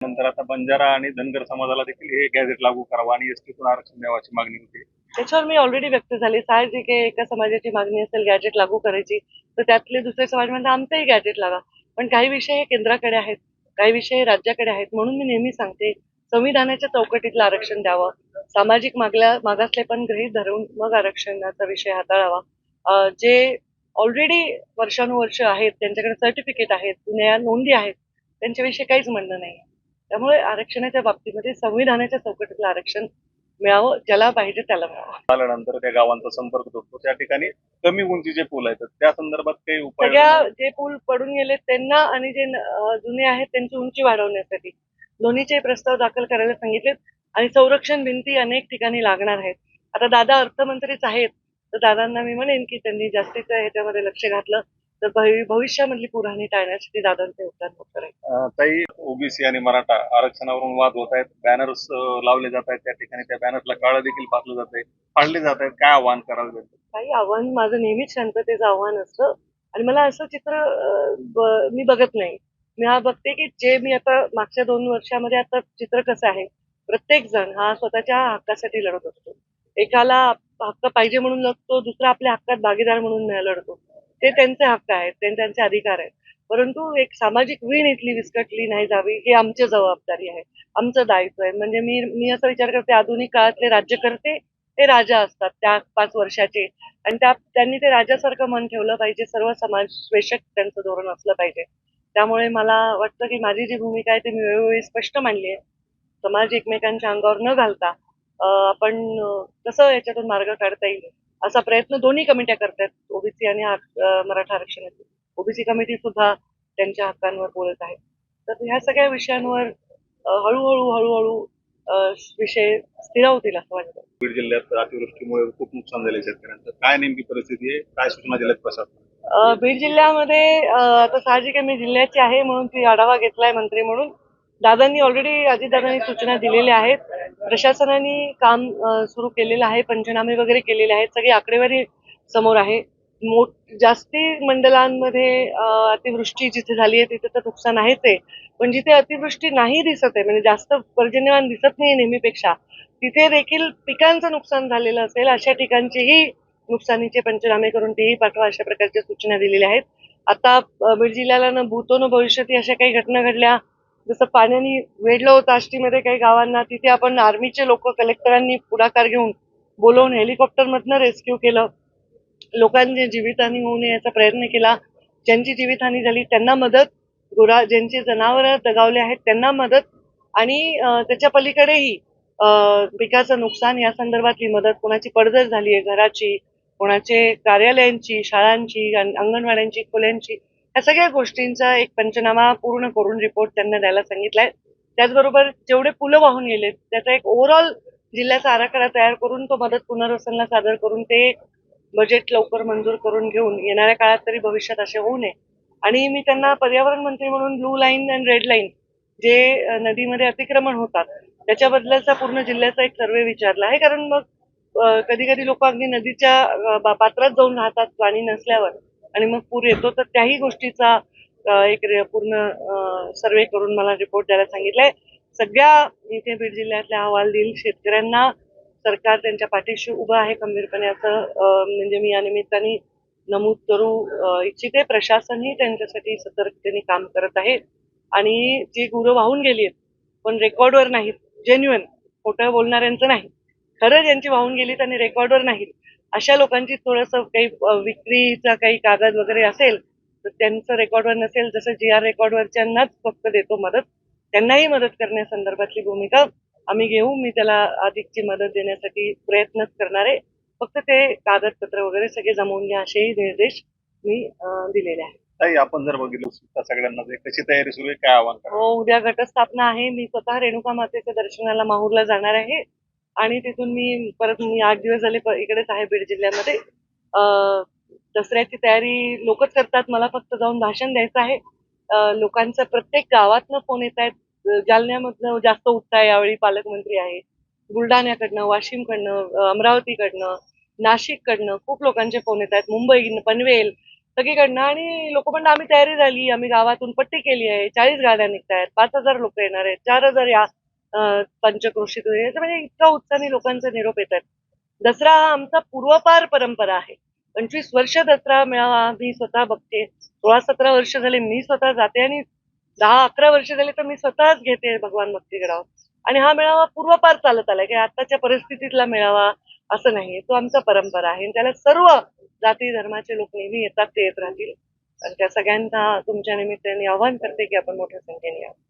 नंतर आता बंजारा आणि धनगर समाजाला देखील हे गॅझेट लागू करावं आणि एसटीतून आरक्षण द्यावाची मागणी होती. त्याच्यावर मी ऑलरेडी व्यक्त झाली. साहजिक आहे, एका समाजाची मागणी असेल गॅजेट लागू करायची, तर त्यातले दुसरे समाज म्हणतात आमचंही गॅजेट लावा. पण काही विषय हे केंद्राकडे आहेत, काही विषय हे राज्याकडे आहेत. म्हणून मी नेहमी सांगते, संविधानाच्या चौकटीतलं आरक्षण द्यावं, सामाजिक मागासलेपण गृहीत धरून मग आरक्षणाचा विषय हाताळावा. जे ऑलरेडी वर्षानुवर्ष आहेत, त्यांच्याकडे सर्टिफिकेट आहेत, नोंदी आहेत, त्यांच्याविषयी काहीच म्हणणं नाही. त्यामुळे आरक्षणाच्या बाबतीमध्ये संविधानाच्या चौकटीतलं आरक्षण मिळावं, ज्याला पाहिजे त्याला मिळावं. आल्यानंतर त्या गावांचा संपर्क तुटतो, त्या ठिकाणी कमी उंचीचे पूल आहेत, त्या संदर्भात काही उपाय? सगळ्या जे पूल पडून गेले त्यांना आणि जे जुने आहेत त्यांची उंची वाढवण्यासाठी दोन्हीचे प्रस्ताव दाखल करायला सांगितलेत. आणि संरक्षण भिंती अनेक ठिकाणी लागणार आहेत. आता दादा अर्थमंत्रीच आहेत, तर दादांना मी म्हणेन की त्यांनी जास्तीचं ह्याच्यामध्ये लक्ष घातलं तर भविष्यामधली पुरहाणी टाळण्यासाठी दादांचे योगदान होतं राहील. काही ओबीसी आणि मराठा आरक्षणावरून वाद होत आहेत, बॅनर्स लावले जात आहेत, त्या ठिकाणी त्या बॅनर्सला काळं देखील फासलं जात आहे, फाडले जात आहेत. काय आव्हान करावं? काही आव्हान माझं नेहमीच शांततेचं आव्हान असतं. आणि मला असं चित्र मी बघत नाही. मी बघते की जे मी आता मागच्या 2 वर्षामध्ये आता चित्र कसं आहे, प्रत्येक जण हा स्वतःच्या हक्कासाठी लढत असतो. एकाला हक्क पाहिजे म्हणून लढतो, दुसरा आपल्या हक्कात भागीदार म्हणून लढतो. ते त्यांचे हक्क आहेत, ते त्यांचे अधिकार आहेत. परंतु एक सामाजिक वीण इथली विस्कटली नाही जावी ही आमची जबाबदारी आहे, आमचं दायित्व आहे. म्हणजे मी असा विचार करते, आधुनिक काळातले राज्यकर्ते ते राजा असतात त्या 5 वर्षाचे. आणि त्यांनी ते राजासारखं मन ठेवलं पाहिजे. सर्व समाजवेशक त्यांचं धोरण असलं पाहिजे. त्यामुळे मला वाटतं की माझी जी भूमिका आहे ती मी वेळोवेळी स्पष्ट मांडली आहे. समाज एकमेकांच्या अंगावर न घालता आपण कसं याच्यातून मार्ग काढता येईल असा प्रयत्न दोन्ही कमिट्या करतायत, ओबीसी आणि मराठा आरक्षणाची. ओबीसी कमिटी सुद्धा त्यांच्या हक्कांवर बोलत आहे. तर ह्या सगळ्या विषयांवर हळूहळू विषय स्थिरावतील असं वाटतं. बीड जिल्ह्यात अतिवृष्टीमुळे खूप नुकसान झाले शेतकऱ्यांचं. काय नेमकी परिस्थिती आहे, काय सूचना दिल्यात प्रशासन? बीड जिल्ह्यामध्ये आता साहजिक आहे, मी जिल्ह्याची आहे म्हणून ती आढावा घेतलाय मंत्री म्हणून. दादांनी ऑलरेडी अजितदादांनी सूचना दिलेल्या आहेत. प्रशासनाने काम सुरू केलेलं आहे, पंचनामे वगैरे केलेले आहेत, सगळी आकडेवारी समोर आहे. जास्ती मंडलांमध्ये अतिवृष्टी जिथे झाली आहे तिथे तर नुकसान आहेच आहे. पण जिथे अतिवृष्टी नाही दिसत आहे, म्हणजे जास्त पर्जन्यमान दिसत नाही नेहमीपेक्षा, तिथे देखील पिकांचं नुकसान झालेलं असेल अशा ठिकाणचीही नुकसानीचे पंचनामे करून तेही पाठवा अशा प्रकारच्या सूचना दिलेल्या आहेत. आता बीड जिल्ह्याला न भूतो न भविष्यती अशा काही घटना घडल्या, जसं पाण्याने वेढलं होतं आष्टीमध्ये काही गावांना, तिथे आपण आर्मीचे लोक कलेक्टरांनी पुढाकार घेऊन बोलवून हेलिकॉप्टरमधनं रेस्क्यू केलं. लोकांची जीवितहानी होऊ नये याचा प्रयत्न केला. ज्यांची जीवितहानी झाली त्यांना मदत, ज्यांची जनावरं दगावले आहेत त्यांना मदत, आणि त्याच्या पलीकडेही पिकाचं नुकसान या संदर्भातली मदत, कोणाची पडझड झाली आहे घराची, कोणाचे कार्यालयांची, शाळांची, अंगणवाड्यांची, खोल्यांची, या सगळ्या गोष्टींचा एक पंचनामा पूर्ण करून रिपोर्ट त्यांना द्यायला सांगितलाय. त्याचबरोबर जेवढे पुलं वाहून गेले त्याचा एक ओव्हरऑल जिल्ह्याचा आराखडा तयार करून तो मदत पुनर्वसनला सादर करून ते बजेट लवकर मंजूर करून घेऊन येणाऱ्या काळात तरी भविष्यात असे होऊ नये. आणि मी त्यांना पर्यावरण मंत्री म्हणून ब्लू लाईन आणि रेड लाईन जे नदीमध्ये अतिक्रमण होतात त्याच्याबद्दलचा पूर्ण जिल्ह्याचा एक सर्वे विचारला आहे. कारण मग कधी कधी लोक अगदी नदीच्या पात्रात जाऊन राहतात पाणी नसल्यावर, आणि मग पूर येतो. तर त्याही गोष्टीचा एक पूर्ण सर्वे करून मला रिपोर्ट द्यायला सांगितलंय. सगळ्या इथे बीड जिल्ह्यातल्या अहवाल देईल. शेतकऱ्यांना सरकार त्यांच्या पाठीशी उभं आहे खंबीरपणे, असं म्हणजे मी या निमित्ताने नमूद करू इच्छिते. प्रशासनही त्यांच्यासाठी सतर्कतेने काम करत आहे. आणि जी गुरं वाहून गेली आहेत पण रेकॉर्डवर नाहीत, जेन्युअन, खोटं बोलणाऱ्यांचं नाही, खरं ज्यांची वाहून गेलीत आणि रेकॉर्डवर नाहीत अशा लोकांची थोडंसं काही विक्रीचा काही कागद वगैरे असेल तर त्यांचं रेकॉर्डवर नसेल, जसं GR रेकॉर्डवरच्यांनाच फक्त देतो मदत, त्यांनाही मदत करण्यासंदर्भातली भूमिका आम्ही घेऊ. मी त्याला अधिकची मदत देण्यासाठी प्रयत्नच करणार आहे. फक्त ते कागदपत्र वगैरे सगळे जमवून घ्या असेही निर्देश मी दिलेले आहेत. ताई, आपण जर बघितलं सगळ्यांना कशी तयारी सुरू आहे, काय आव्हान? हो, उद्या घटस्थापना आहे. मी स्वतः रेणुका मातेच्या दर्शनाला माहूरला जाणार आहे आणि तिथून मी 8 दिवस झाले इकडेच आहे बीड जिल्ह्यामध्ये. दसऱ्याची तयारी लोकच करतात, मला फक्त जाऊन भाषण द्यायचं आहे. लोकांचं प्रत्येक गावातनं फोन येत आहेत. जालन्यामधनं जास्त उत्साह यावेळी पालकमंत्री आहे. बुलढाण्याकडनं, वाशिमकडनं, अमरावतीकडनं, नाशिककडनं खूप लोकांचे फोन येत आहेत. मुंबई, पनवेल, सगळीकडनं, आणि लोक म्हणतात आम्ही तयारी झाली, आम्ही गावातून पट्टी केली आहे, 40 गाड्या निघतायत, 5,000 लोक येणार आहेत, 4,000 या पंचक्रोशीतून यायचं, म्हणजे इतका उत्साहाने लोकांचे निरोप येत आहेत. दसरा हा आमचा पूर्वपार परंपरा आहे. 25 वर्ष दसरा मेळावा मी स्वतः बघते, 16-17 वर्ष झाले मी स्वतः जाते, आणि 10-11 वर्ष झाले तर मी स्वतःच घेते भगवान भक्तीगडावर. आणि हा मेळावा पूर्वपार चालत आलाय, की आताच्या परिस्थितीतला मेळावा असं नाहीये. तो आमचा परंपरा आहे, आणि त्याला सर्व जाती धर्माचे लोक नेहमी येतात, ते येत राहतील. आणि त्या सगळ्यांना तुमच्या निमित्ताने आवाहन करते की आपण मोठ्या संख्येने या.